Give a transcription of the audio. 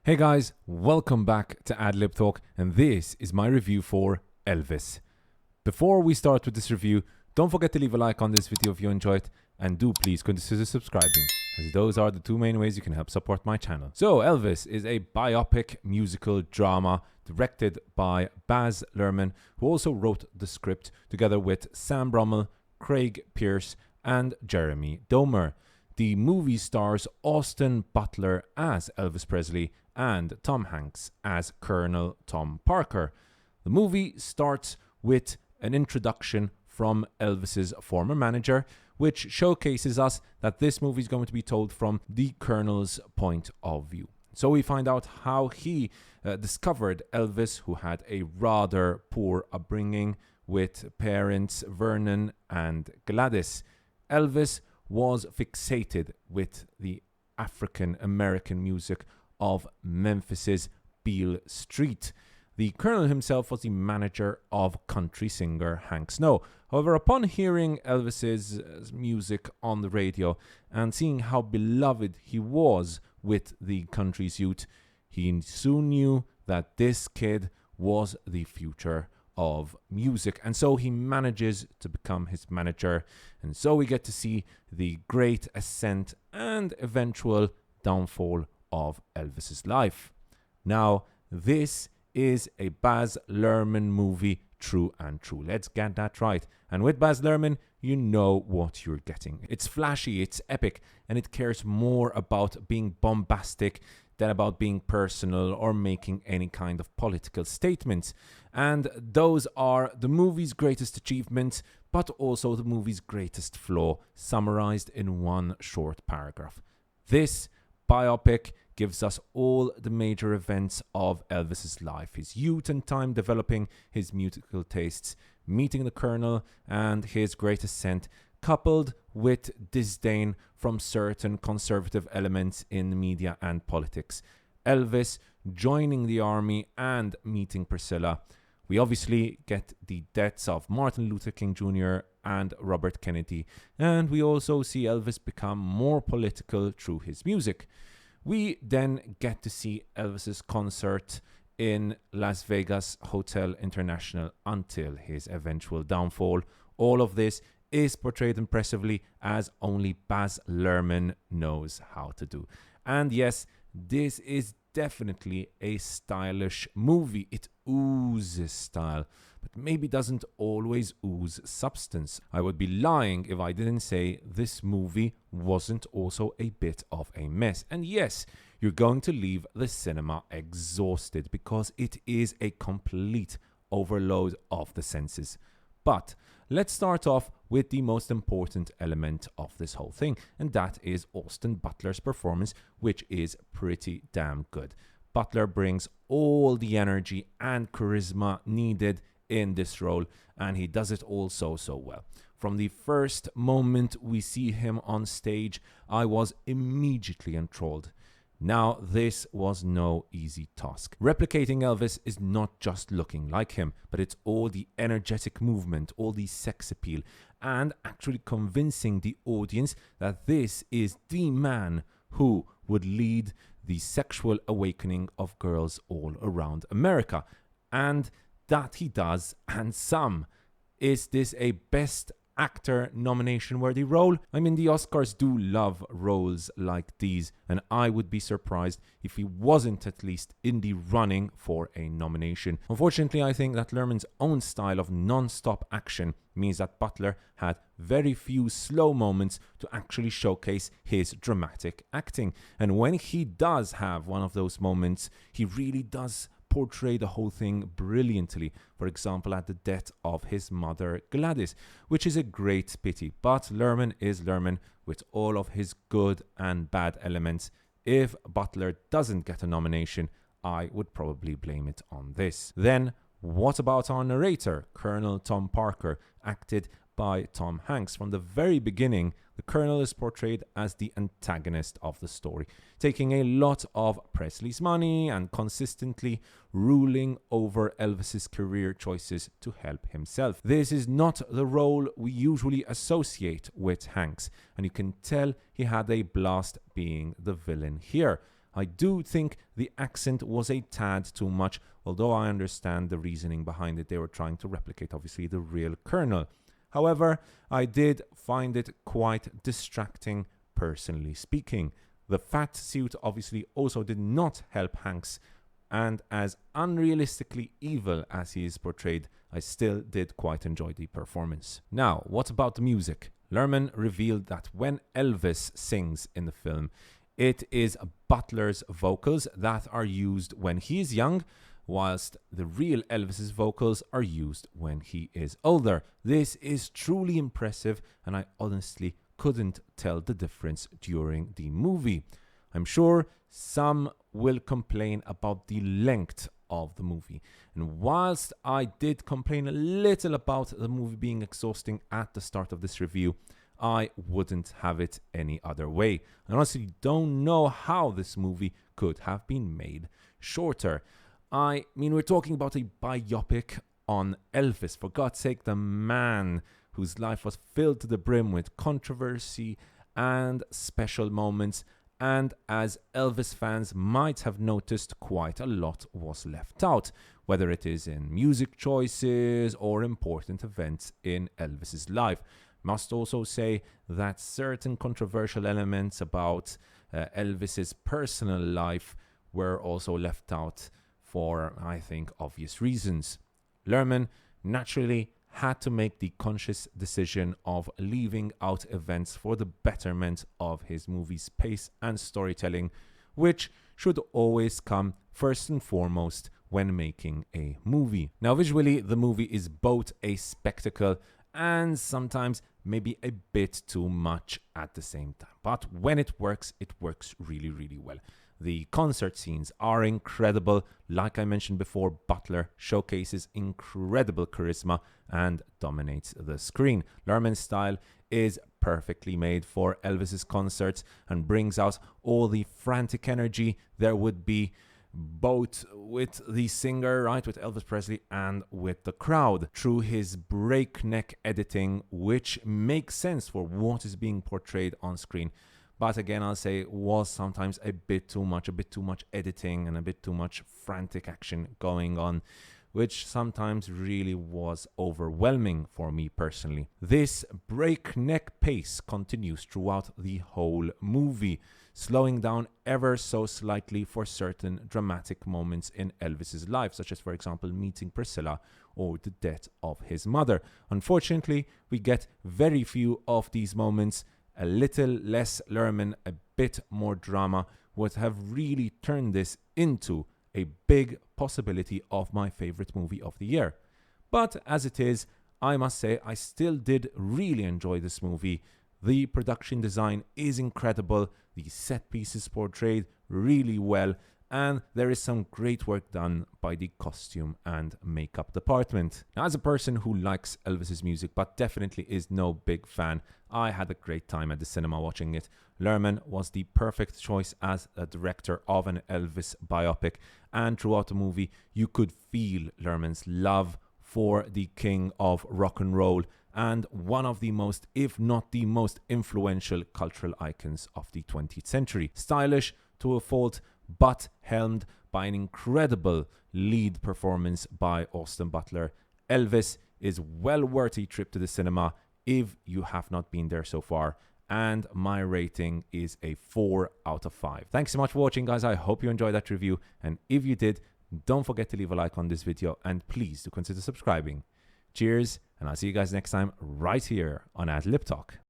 Hey guys, welcome back to Adlib Talk, and this is my review for Elvis. Before we start with this review, don't forget to leave a like on this video if you enjoyed it, and do please consider subscribing, as those are the two main ways you can help support my channel. So, Elvis is a biopic musical drama directed by Baz Luhrmann, who also wrote the script together with Sam Brummel, Craig Pearce, and Jeremy Domer. The movie stars Austin Butler as Elvis Presley and Tom Hanks as Colonel Tom Parker. The movie starts with an introduction from Elvis's former manager, which showcases us that this movie is going to be told from the Colonel's point of view. So we find out how he discovered Elvis, who had a rather poor upbringing with parents Vernon and Gladys. Elvis was fixated with the African American music of Memphis's Beale Street. The Colonel himself was the manager of country singer Hank Snow. However, upon hearing Elvis's music on the radio and seeing how beloved he was with the country's youth, he soon knew that this kid was the future of music, and so he manages to become his manager, and so we get to see the great ascent and eventual downfall of Elvis's life. Now, this is a Baz Luhrmann movie, true and true. Let's get that right. And with Baz Luhrmann, you know what you're getting. It's flashy, it's epic, and it cares more about being bombastic than about being personal or making any kind of political statements. And those are the movie's greatest achievements, but also the movie's greatest flaw, summarized in one short paragraph. This biopic gives us all the major events of Elvis's life, his youth and time developing his musical tastes, meeting the Colonel and his great ascent, coupled with disdain from certain conservative elements in the media and politics. Elvis joining the army and meeting Priscilla. We obviously get the deaths of Martin Luther King Jr. and Robert Kennedy, and we also see Elvis become more political through his music. We then get to see Elvis's concert in Las Vegas Hotel International until his eventual downfall. All of this is portrayed impressively, as only Baz Luhrmann knows how to do. And yes, this is definitely a stylish movie. It oozes style, but maybe doesn't always ooze substance. I would be lying if I didn't say this movie wasn't also a bit of a mess. And yes, you're going to leave the cinema exhausted because it is a complete overload of the senses. But let's start off with the most important element of this whole thing, and that is Austin Butler's performance, which is pretty damn good. Butler brings all the energy and charisma needed in this role, and he does it all so well. From the first moment we see him on stage, I was immediately enthralled. Now, this was no easy task. Replicating Elvis is not just looking like him, but it's all the energetic movement, all the sex appeal, and actually convincing the audience that this is the man who would lead the sexual awakening of girls all around America. And that he does, and some. Is this a Best Actor nomination worthy role? I mean, the Oscars do love roles like these, and I would be surprised if he wasn't at least in the running for a nomination. Unfortunately, I think that Luhrmann's own style of non-stop action means that Butler had very few slow moments to actually showcase his dramatic acting. And when he does have one of those moments, he really does portray the whole thing brilliantly. For example, at the death of his mother Gladys, which is a great pity. But Luhrmann is Luhrmann with all of his good and bad elements. If Butler doesn't get a nomination, I would probably blame it on this. Then, what about our narrator, Colonel Tom Parker, acted by Tom Hanks? From the very beginning, the Colonel is portrayed as the antagonist of the story, taking a lot of Presley's money and consistently ruling over Elvis's career choices to help himself. This is not the role we usually associate with Hanks, and you can tell he had a blast being the villain here. I do think the accent was a tad too much, although I understand the reasoning behind it. They were trying to replicate, obviously, the real Colonel. However, I did find it quite distracting, personally speaking. The fat suit obviously also did not help Hanks, and as unrealistically evil as he is portrayed, I still did quite enjoy the performance. Now, what about the music? Luhrmann revealed that when Elvis sings in the film, it is Butler's vocals that are used when he is young, whilst the real Elvis's vocals are used when he is older. This is truly impressive, and I honestly couldn't tell the difference during the movie. I'm sure some will complain about the length of the movie, and whilst I did complain a little about the movie being exhausting at the start of this review, I wouldn't have it any other way. I honestly don't know how this movie could have been made shorter. I mean, we're talking about a biopic on Elvis. For God's sake, the man whose life was filled to the brim with controversy and special moments. And as Elvis fans might have noticed, quite a lot was left out, whether it is in music choices or important events in Elvis's life. Must also say that certain controversial elements about Elvis's personal life were also left out for, I think, obvious reasons. Luhrmann naturally had to make the conscious decision of leaving out events for the betterment of his movie's pace and storytelling, which should always come first and foremost when making a movie. Now, visually, the movie is both a spectacle and sometimes maybe a bit too much at the same time. But when it works really, really well. The concert scenes are incredible. Like I mentioned before, Butler showcases incredible charisma and dominates the screen. Luhrmann's style is perfectly made for Elvis's concerts and brings out all the frantic energy there would be both with the singer, right, with Elvis Presley, and with the crowd through his breakneck editing, which makes sense for what is being portrayed on screen. But again, I'll say was sometimes a bit too much editing and a bit too much frantic action going on, which sometimes really was overwhelming for me personally. This breakneck pace continues throughout the whole movie, slowing down ever so slightly for certain dramatic moments in Elvis's life, such as, for example, meeting Priscilla or the death of his mother. Unfortunately, we get very few of these moments. A little less Luhrmann, a bit more drama would have really turned this into a big possibility of my favorite movie of the year. But as it is, I must say I still did really enjoy this movie. The production design is incredible, the set pieces portrayed really well, and there is some great work done by the costume and makeup department. Now, as a person who likes Elvis's music but definitely is no big fan, I had a great time at the cinema watching it. Luhrmann was the perfect choice as a director of an Elvis biopic, and throughout the movie you could feel Luhrmann's love for the king of rock and roll and one of the most, if not the most influential cultural icons of the 20th century. Stylish to a fault, but helmed by an incredible lead performance by Austin Butler. Elvis is well worth a trip to the cinema if you have not been there so far, and my rating is a 4 out of 5. Thanks so much for watching, guys. I hope you enjoyed that review, and if you did, don't forget to leave a like on this video, and please do consider subscribing. Cheers, and I'll see you guys next time right here on Ad Lib Talk.